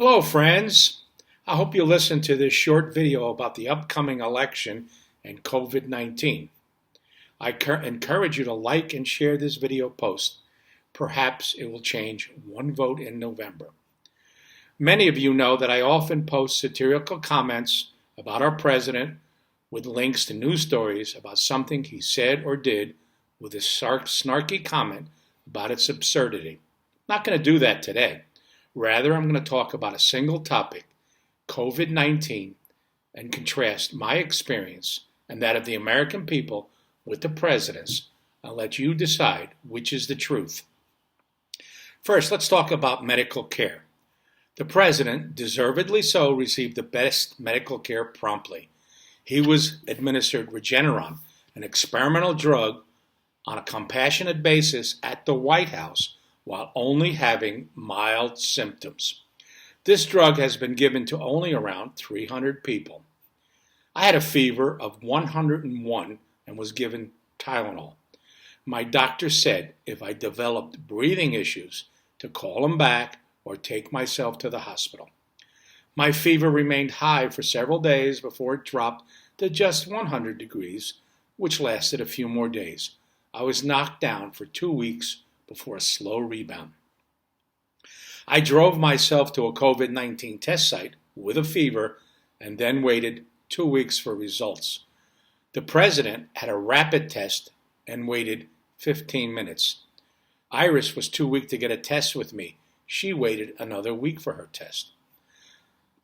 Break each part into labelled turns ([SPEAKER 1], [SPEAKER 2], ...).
[SPEAKER 1] Hello, friends. I hope you listen to this short video about the upcoming election and COVID 19. I encourage you to like and share this video post. Perhaps it will change one vote in November. Many of you know that I often post satirical comments about our president with links to news stories about something he said or did with a snarky comment about its absurdity. I'm not going to do that today. Rather, I'm going to talk about a single topic, COVID 19, and contrast my experience and that of the American people with the president's, and let you decide which is the truth. First, let's talk about medical care. The president, deservedly so, received the best medical care promptly. He was administered Regeneron, an experimental drug, on a compassionate basis at the White House while only having mild symptoms. This drug has been given to only around 300 people. I had a fever of 101 and was given Tylenol. My doctor said if I developed breathing issues to call him back or take myself to the hospital. My fever remained high for several days before it dropped to just 100 degrees, which lasted a few more days. I was knocked down for 2 weeks before a slow rebound. I drove myself to a COVID-19 test site with a fever and then waited 2 weeks for results. The president had a rapid test and waited 15 minutes. Iris was too weak to get a test with me. She waited another week for her test.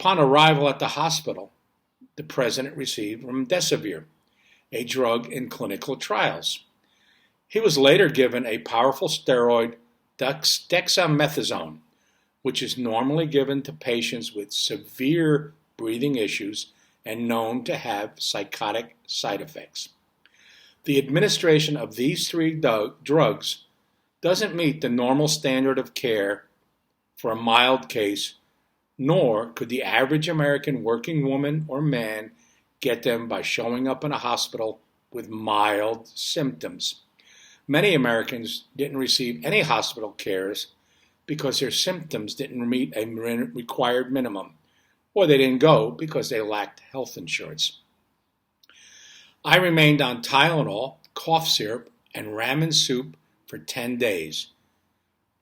[SPEAKER 1] Upon arrival at the hospital, the president received remdesivir, a drug in clinical trials. He was later given a powerful steroid, dexamethasone, which is normally given to patients with severe breathing issues and known to have psychotic side effects. The administration of these three drugs doesn't meet the normal standard of care for a mild case, nor could the average American working woman or man get them by showing up in a hospital with mild symptoms. Many Americans didn't receive any hospital cares because their symptoms didn't meet a required minimum, or they didn't go because they lacked health insurance. I remained on Tylenol, cough syrup, and ramen soup for 10 days.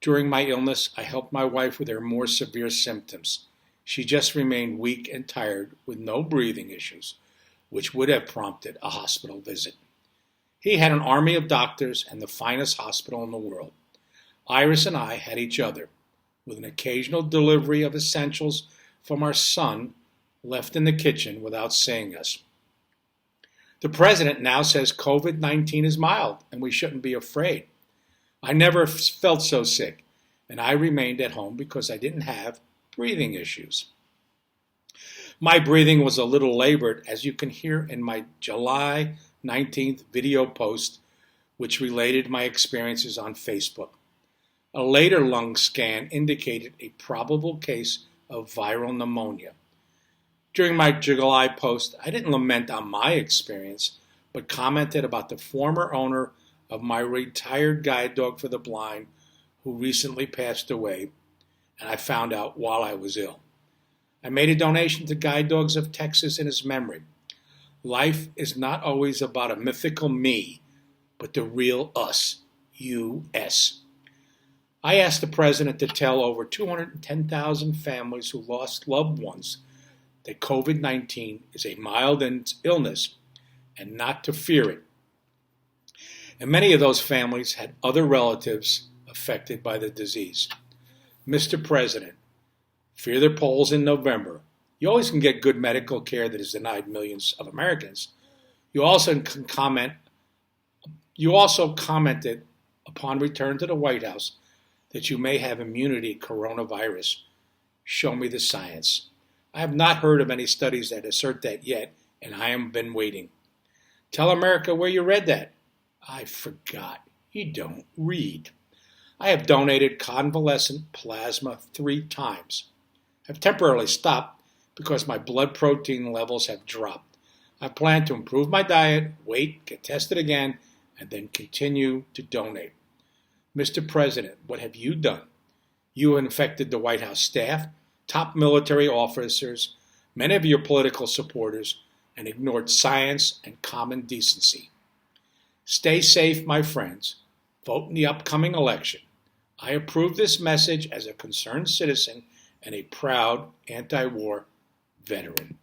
[SPEAKER 1] During my illness, I helped my wife with her more severe symptoms. She just remained weak and tired with no breathing issues, which would have prompted a hospital visit. He had an army of doctors and the finest hospital in the world. Iris and I had each other, with an occasional delivery of essentials from our son left in the kitchen without seeing us. The president now says COVID-19 is mild and we shouldn't be afraid. I never felt so sick, and I remained at home because I didn't have breathing issues. My breathing was a little labored, as you can hear in my July 19th video post, which related my experiences on Facebook. A later lung scan indicated a probable case of viral pneumonia. During my July post, I didn't lament on my experience, but commented about the former owner of my retired guide dog for the blind who recently passed away, and I found out while I was ill. I made a donation to Guide Dogs of Texas in his memory. Life is not always about a mythical me, but the real us, U.S. I asked the president to tell over 210,000 families who lost loved ones that COVID-19 is a mild illness and not to fear it. And many of those families had other relatives affected by the disease. Mr. President, fear the polls in November. You always can get good medical care that is denied millions of Americans. You also commented upon return to the White House that you may have immunity to coronavirus. Show me the science. I have not heard of any studies that assert that yet, and I have been waiting. Tell America where you read that. I forgot. You don't read. I have donated convalescent plasma 3 times. I've temporarily stopped because my blood protein levels have dropped. I plan to improve my diet, wait, get tested again, and then continue to donate. Mr. President, what have you done? You infected the White House staff, top military officers, many of your political supporters, and ignored science and common decency. Stay safe, my friends. Vote in the upcoming election. I approve this message as a concerned citizen and a proud anti-war veteran.